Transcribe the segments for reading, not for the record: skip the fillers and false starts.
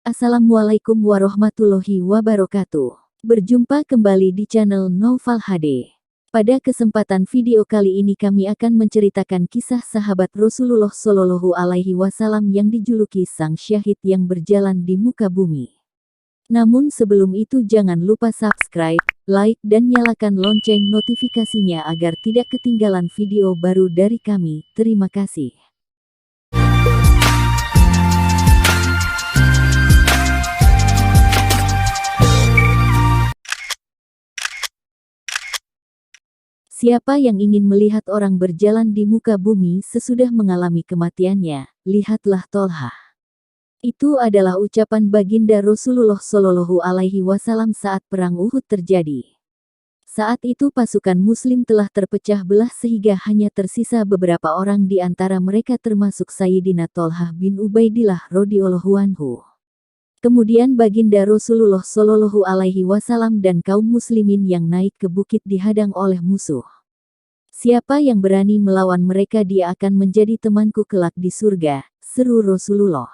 Assalamualaikum warahmatullahi wabarakatuh. Berjumpa kembali di channel Naufal HD. Pada kesempatan video kali ini kami akan menceritakan kisah sahabat Rasulullah Shallallahu Alaihi Wasallam yang dijuluki sang syahid yang berjalan di muka bumi. Namun sebelum itu jangan lupa subscribe, like dan nyalakan lonceng notifikasinya agar tidak ketinggalan video baru dari kami. Terima kasih. Siapa yang ingin melihat orang berjalan di muka bumi sesudah mengalami kematiannya, lihatlah Tolhah. Itu adalah ucapan baginda Rasulullah Shallallahu Alaihi Wasallam saat perang Uhud terjadi. Saat itu pasukan Muslim telah terpecah belah sehingga hanya tersisa beberapa orang di antara mereka termasuk Sayyidina Tolhah bin Ubaidillah radhiyallahu anhu. Kemudian baginda Rasulullah Shallallahu Alaihi Wasallam dan kaum muslimin yang naik ke bukit dihadang oleh musuh. Siapa yang berani melawan mereka dia akan menjadi temanku kelak di surga, seru Rasulullah.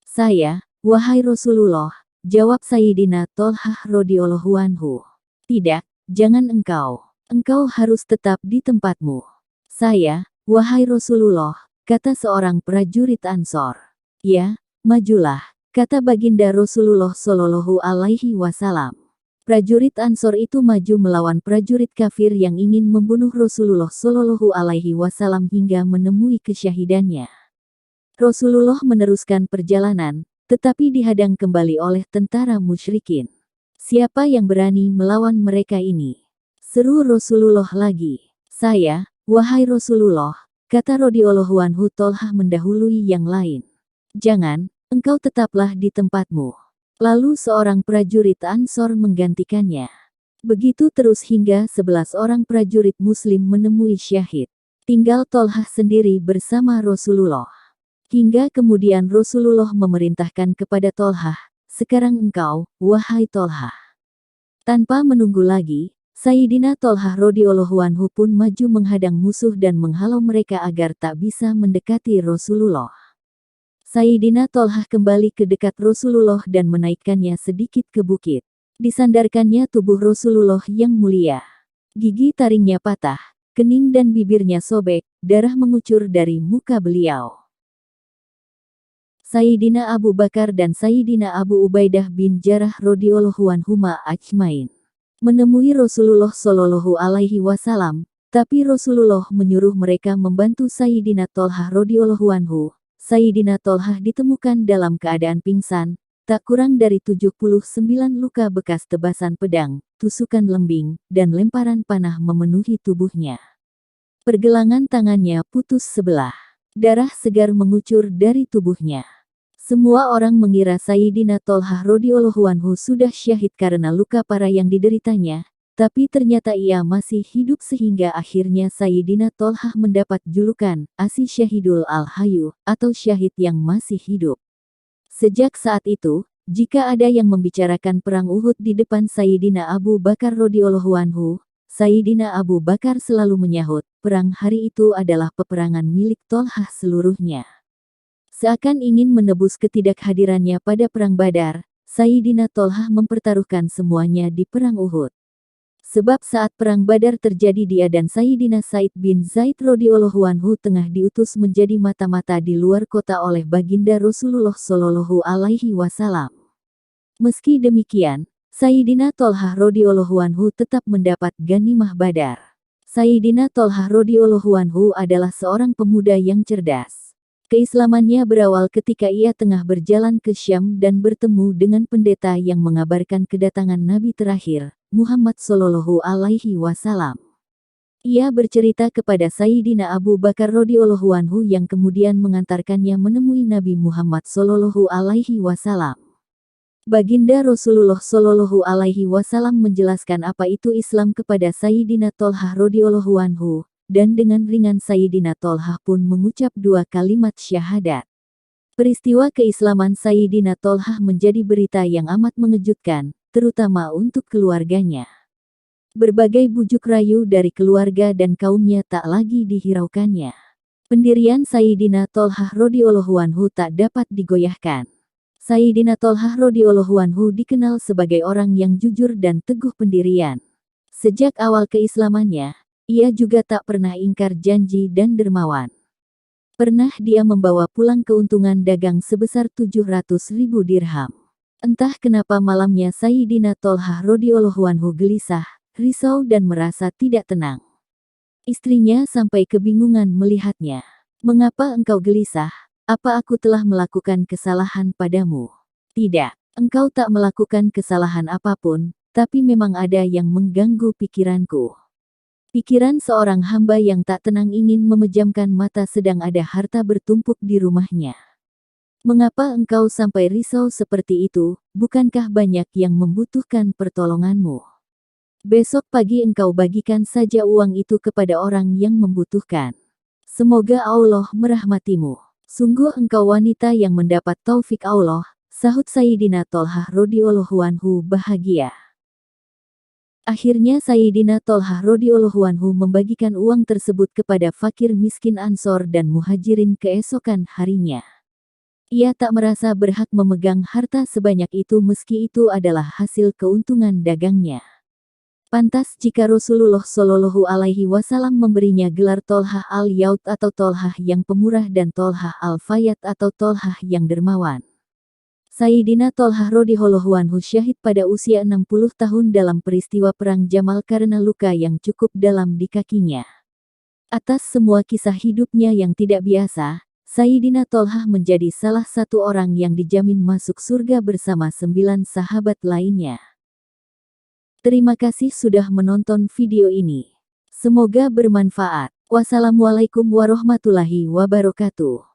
Saya, wahai Rasulullah, jawab Sayyidina Tolhah radhiyallahu anhu. Tidak, jangan engkau harus tetap di tempatmu. Saya, wahai Rasulullah, kata seorang prajurit Ansor. Ya, majulah, kata baginda Rasulullah Shallallahu Alaihi Wasallam. Prajurit Ansor itu maju melawan prajurit kafir yang ingin membunuh Rasulullah Shallallahu Alaihi Wasallam hingga menemui kesyahidannya. Rasulullah meneruskan perjalanan, tetapi dihadang kembali oleh tentara musyrikin. Siapa yang berani melawan mereka ini? Seru Rasulullah lagi. Saya, wahai Rasulullah, kata radhiyallahu anhu. Tolhah mendahului yang lain. Jangan, engkau tetaplah di tempatmu. Lalu seorang prajurit Ansor menggantikannya. Begitu terus hingga 11 orang prajurit Muslim menemui syahid. Tinggal Tolhah sendiri bersama Rasulullah. Hingga kemudian Rasulullah memerintahkan kepada Tolhah, sekarang engkau, wahai Tolhah. Tanpa menunggu lagi, Sayyidina Tolhah radhiyallahu anhu pun maju menghadang musuh dan menghalau mereka agar tak bisa mendekati Rasulullah. Sayyidina Tolhah kembali ke dekat Rasulullah dan menaikkannya sedikit ke bukit. Disandarkannya tubuh Rasulullah yang mulia. Gigi taringnya patah, kening dan bibirnya sobek, darah mengucur dari muka beliau. Sayyidina Abu Bakar dan Sayyidina Abu Ubaidah bin Jarrah radhiyallahu anhuma ajmain menemui Rasulullah Shallallahu Alaihi Wasallam, tapi Rasulullah menyuruh mereka membantu Sayyidina Tolhah radhiyallahu anhu. Sayyidina Tolhah ditemukan dalam keadaan pingsan, tak kurang dari 79 luka bekas tebasan pedang, tusukan lembing, dan lemparan panah memenuhi tubuhnya. Pergelangan tangannya putus sebelah. Darah segar mengucur dari tubuhnya. Semua orang mengira Sayyidina Tolhah radhiyallahu anhu sudah syahid karena luka parah yang dideritanya, tapi ternyata ia masih hidup sehingga akhirnya Sayyidina Tolhah mendapat julukan Asy Syahidul Al-Hayyu atau syahid yang masih hidup. Sejak saat itu, jika ada yang membicarakan perang Uhud di depan Sayyidina Abu Bakar radhiyallahu anhu, Sayyidina Abu Bakar selalu menyahut, perang hari itu adalah peperangan milik Tolhah seluruhnya. Seakan ingin menebus ketidakhadirannya pada perang Badar, Sayyidina Tolhah mempertaruhkan semuanya di perang Uhud. Sebab saat perang Badar terjadi dia dan Sayyidina Said bin Zaid radhiyallahu anhu tengah diutus menjadi mata-mata di luar kota oleh baginda Rasulullah Shallallahu Alaihi Wasallam. Meski demikian, Sayyidina Tolhah radhiyallahu anhu tetap mendapat ghanimah Badar. Sayyidina Tolhah radhiyallahu anhu adalah seorang pemuda yang cerdas. Keislamannya berawal ketika ia tengah berjalan ke Syam dan bertemu dengan pendeta yang mengabarkan kedatangan Nabi terakhir, Muhammad Shallallahu Alaihi Wasallam. Ia bercerita kepada Sayyidina Abu Bakar radhiyallahu anhu yang kemudian mengantarkannya menemui Nabi Muhammad Shallallahu Alaihi Wasallam. Baginda Rasulullah Shallallahu Alaihi Wasallam menjelaskan apa itu Islam kepada Sayyidina Tolhah radhiyallahu anhu. Dan dengan ringan Sayyidina Tolhah pun mengucap 2 kalimat syahadat. Peristiwa keislaman Sayyidina Tolhah menjadi berita yang amat mengejutkan, terutama untuk keluarganya. Berbagai bujuk rayu dari keluarga dan kaumnya tak lagi dihiraukannya. Pendirian Sayyidina Tolhah radhiyallahu anhu tak dapat digoyahkan. Sayyidina Tholhah radhiyallahu anhu dikenal sebagai orang yang jujur dan teguh pendirian. Sejak awal keislamannya, ia juga tak pernah ingkar janji dan dermawan. Pernah dia membawa pulang keuntungan dagang sebesar 700.000 dirham. Entah kenapa malamnya Sayyidina Tholhah radhiyallahu anhu gelisah, risau dan merasa tidak tenang. Istrinya sampai kebingungan melihatnya. "Mengapa engkau gelisah? Apa aku telah melakukan kesalahan padamu?" "Tidak, engkau tak melakukan kesalahan apapun, tapi memang ada yang mengganggu pikiranku." Pikiran seorang hamba yang tak tenang ingin memejamkan mata sedang ada harta bertumpuk di rumahnya. "Mengapa engkau sampai risau seperti itu? Bukankah banyak yang membutuhkan pertolonganmu? Besok pagi engkau bagikan saja uang itu kepada orang yang membutuhkan. Semoga Allah merahmatimu. Sungguh engkau wanita yang mendapat taufik Allah," sahut Sayyidina Tholhah radhiyallahu anhu bahagia. Akhirnya Sayyidina Tholhah radhiyallahu anhu membagikan uang tersebut kepada fakir miskin Ansor dan Muhajirin keesokan harinya. Ia tak merasa berhak memegang harta sebanyak itu meski itu adalah hasil keuntungan dagangnya. Pantas jika Rasulullah Shallallahu Alaihi Wasallam memberinya gelar Tholhah al-Yaud atau Tholhah yang pemurah dan Tholhah al-Fayyad atau Tholhah yang dermawan. Sayyidina Tholhah radhiyallahu anhu syahid pada usia 60 tahun dalam peristiwa Perang Jamal karena luka yang cukup dalam di kakinya. Atas semua kisah hidupnya yang tidak biasa, Sayyidina Tholhah menjadi salah satu orang yang dijamin masuk surga bersama 9 sahabat lainnya. Terima kasih sudah menonton video ini. Semoga bermanfaat. Wassalamualaikum warahmatullahi wabarakatuh.